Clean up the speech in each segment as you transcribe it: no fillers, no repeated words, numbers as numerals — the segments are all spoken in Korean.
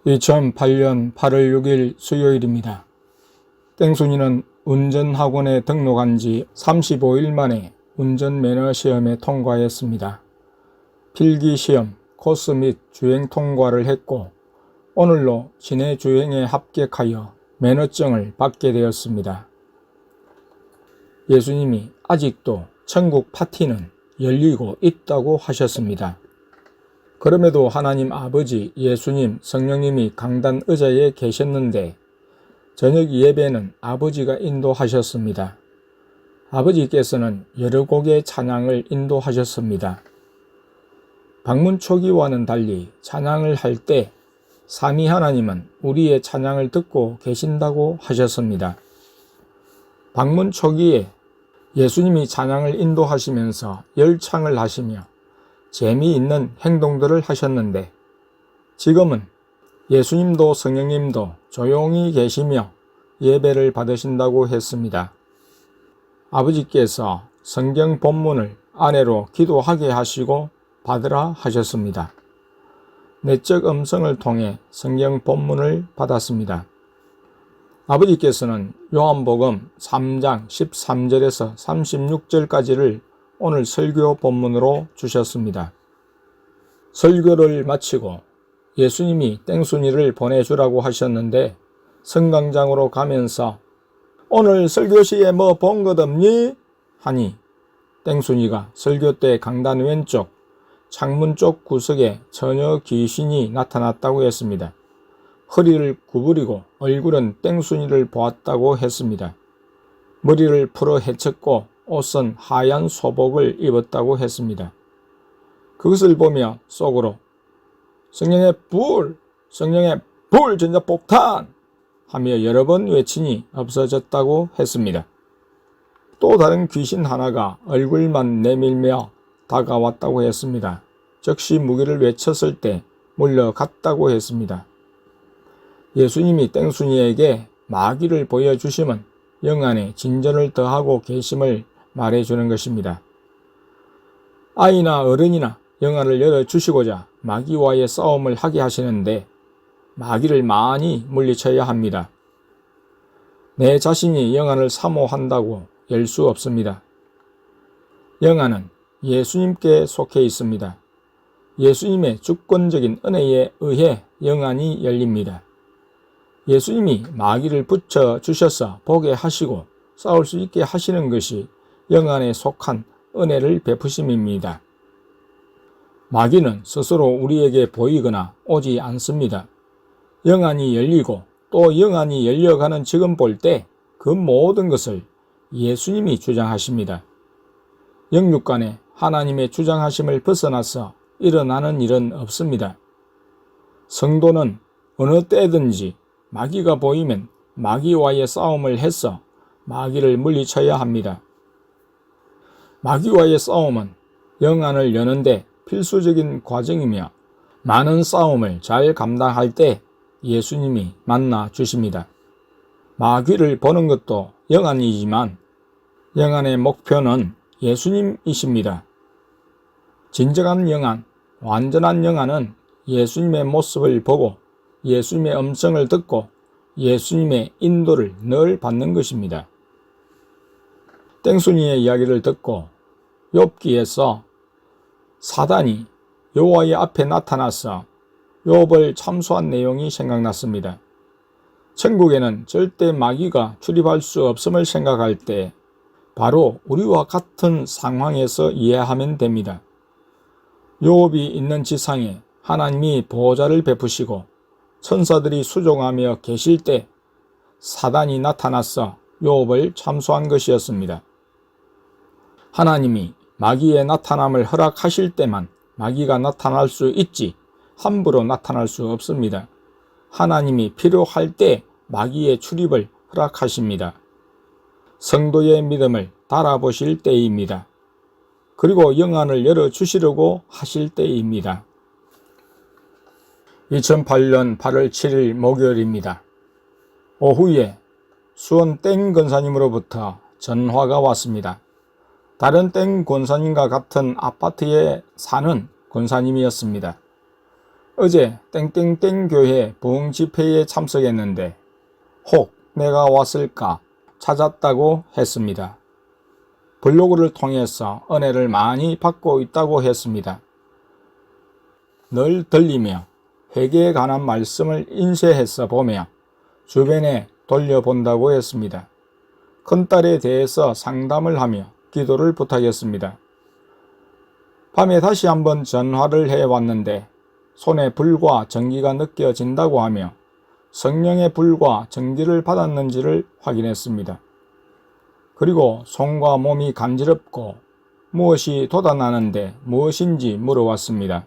2008년 8월 6일 수요일입니다. 땡순이는 운전학원에 등록한 지 35일 만에 운전면허 시험에 통과했습니다. 필기시험, 코스 및 주행 통과를 했고 오늘로 시내 주행에 합격하여 면허증을 받게 되었습니다. 예수님이 아직도 천국 파티는 열리고 있다고 하셨습니다. 그럼에도 하나님 아버지, 예수님, 성령님이 강단 의자에 계셨는데 저녁 예배는 아버지가 인도하셨습니다. 아버지께서는 여러 곡의 찬양을 인도하셨습니다. 방문 초기와는 달리 찬양을 할 때 삼위 하나님은 우리의 찬양을 듣고 계신다고 하셨습니다. 방문 초기에 예수님이 찬양을 인도하시면서 열창을 하시며 재미있는 행동들을 하셨는데 지금은 예수님도 성령님도 조용히 계시며 예배를 받으신다고 했습니다. 아버지께서 성경 본문을 아내로 기도하게 하시고 받으라 하셨습니다. 내적 음성을 통해 성경 본문을 받았습니다. 아버지께서는 요한복음 3장 13절에서 36절까지를 오늘 설교 본문으로 주셨습니다. 설교를 마치고 예수님이 땡순이를 보내주라고 하셨는데 성강장으로 가면서 오늘 설교 시에 뭐 본 것 없니? 하니 땡순이가 설교 때 강단 왼쪽 창문 쪽 구석에 처녀 귀신이 나타났다고 했습니다. 허리를 구부리고 얼굴은 땡순이를 보았다고 했습니다. 머리를 풀어 헤쳤고 옷은 하얀 소복을 입었다고 했습니다. 그것을 보며 속으로 성령의 불, 성령의 불 전자폭탄 하며 여러 번 외치니 없어졌다고 했습니다. 또 다른 귀신 하나가 얼굴만 내밀며 다가왔다고 했습니다. 즉시 무기를 외쳤을 때 물러갔다고 했습니다. 예수님이 땡순이에게 마귀를 보여주심은 영안에 진전을 더하고 계심을 말해주는 것입니다. 아이나 어른이나 영안을 열어주시고자 마귀와의 싸움을 하게 하시는데 마귀를 많이 물리쳐야 합니다. 내 자신이 영안을 사모한다고 열 수 없습니다. 영안은 예수님께 속해 있습니다. 예수님의 주권적인 은혜에 의해 영안이 열립니다. 예수님이 마귀를 붙여주셔서 보게 하시고 싸울 수 있게 하시는 것이 영안에 속한 은혜를 베푸심입니다. 마귀는 스스로 우리에게 보이거나 오지 않습니다. 영안이 열리고 또 영안이 열려가는 지금 볼 때 그 모든 것을 예수님이 주장하십니다. 영육간에 하나님의 주장하심을 벗어나서 일어나는 일은 없습니다. 성도는 어느 때든지 마귀가 보이면 마귀와의 싸움을 해서 마귀를 물리쳐야 합니다. 마귀와의 싸움은 영안을 여는데 필수적인 과정이며 많은 싸움을 잘 감당할 때 예수님이 만나 주십니다. 마귀를 보는 것도 영안이지만 영안의 목표는 예수님이십니다. 진정한 영안, 완전한 영안은 예수님의 모습을 보고 예수님의 음성을 듣고 예수님의 인도를 늘 받는 것입니다. 땡순이의 이야기를 듣고 욥기에서 사단이 여호와의 앞에 나타나서 욥을 참소한 내용이 생각났습니다. 천국에는 절대 마귀가 출입할 수 없음을 생각할 때 바로 우리와 같은 상황에서 이해하면 됩니다. 욥이 있는 지상에 하나님이 보호자를 베푸시고 천사들이 수종하며 계실 때 사단이 나타나서 욥을 참소한 것이었습니다. 하나님이 마귀의 나타남을 허락하실 때만 마귀가 나타날 수 있지 함부로 나타날 수 없습니다. 하나님이 필요할 때 마귀의 출입을 허락하십니다. 성도의 믿음을 달아보실 때입니다. 그리고 영안을 열어주시려고 하실 때입니다. 2008년 8월 7일 목요일입니다. 오후에 수원 땡 권사님으로부터 전화가 왔습니다. 다른 땡 권사님과 같은 아파트에 사는 권사님이었습니다. 어제 땡땡땡 교회 부흥 집회에 참석했는데 혹 내가 왔을까 찾았다고 했습니다. 블로그를 통해서 은혜를 많이 받고 있다고 했습니다. 늘 들리며 회개에 관한 말씀을 인쇄해서 보며 주변에 돌려본다고 했습니다. 큰딸에 대해서 상담을 하며 기도를 부탁했습니다. 밤에 다시 한번 전화를 해왔는데 손에 불과 전기가 느껴진다고 하며 성령의 불과 전기를 받았는지를 확인했습니다. 그리고 손과 몸이 간지럽고 무엇이 돋아나는데 무엇인지 물어왔습니다.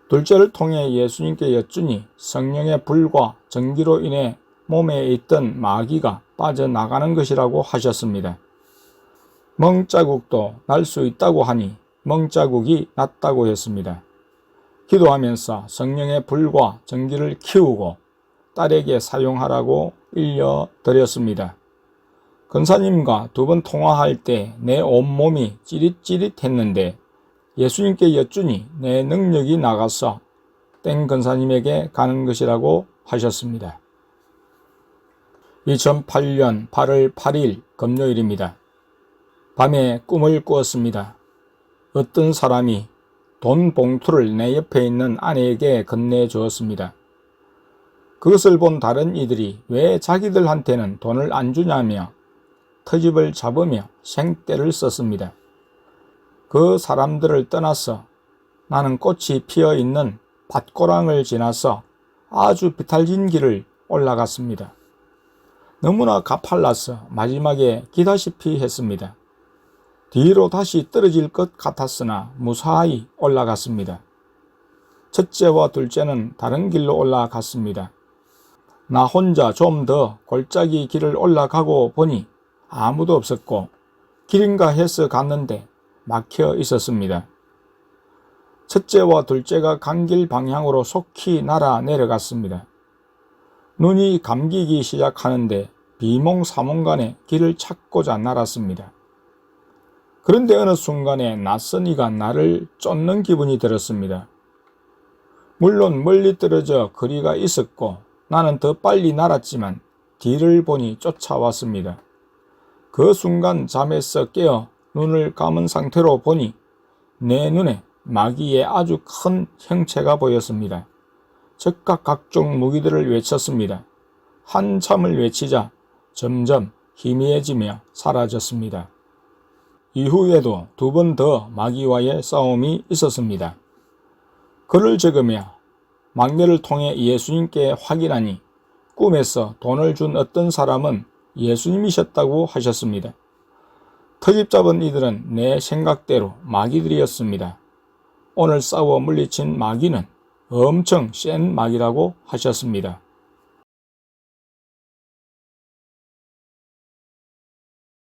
둘째를 통해 예수님께 여쭈니 성령의 불과 전기로 인해 몸에 있던 마귀가 빠져나가는 것이라고 하셨습니다. 멍자국도 날 수 있다고 하니 멍자국이 났다고 했습니다. 기도하면서 성령의 불과 전기를 키우고 딸에게 사용하라고 일러드렸습니다. 권사님과 2번 통화할 때 내 온몸이 찌릿찌릿했는데 예수님께 여쭈니 내 능력이 나가서 땡 권사님에게 가는 것이라고 하셨습니다. 2008년 8월 8일 금요일입니다. 밤에 꿈을 꾸었습니다. 어떤 사람이 돈 봉투를 내 옆에 있는 아내에게 건네주었습니다. 그것을 본 다른 이들이 왜 자기들한테는 돈을 안 주냐며 터집을 잡으며 생떼를 썼습니다. 그 사람들을 떠나서 나는 꽃이 피어있는 밭고랑을 지나서 아주 비탈진 길을 올라갔습니다. 너무나 가팔라서 마지막에 기다시피 했습니다. 뒤로 다시 떨어질 것 같았으나 무사히 올라갔습니다. 첫째와 둘째는 다른 길로 올라갔습니다. 나 혼자 좀 더 골짜기 길을 올라가고 보니 아무도 없었고 길인가 해서 갔는데 막혀 있었습니다. 첫째와 둘째가 간 길 방향으로 속히 날아 내려갔습니다. 눈이 감기기 시작하는데 비몽사몽간에 길을 찾고자 날았습니다. 그런데 어느 순간에 낯선 이가 나를 쫓는 기분이 들었습니다. 물론 멀리 떨어져 거리가 있었고 나는 더 빨리 날았지만 뒤를 보니 쫓아왔습니다. 그 순간 잠에서 깨어 눈을 감은 상태로 보니 내 눈에 마귀의 아주 큰 형체가 보였습니다. 즉각 각종 무기들을 외쳤습니다. 한참을 외치자 점점 희미해지며 사라졌습니다. 이후에도 2번 더 마귀와의 싸움이 있었습니다. 글을 적으며 막내를 통해 예수님께 확인하니 꿈에서 돈을 준 어떤 사람은 예수님이셨다고 하셨습니다. 터집 잡은 이들은 내 생각대로 마귀들이었습니다. 오늘 싸워 물리친 마귀는 엄청 센 마귀라고 하셨습니다.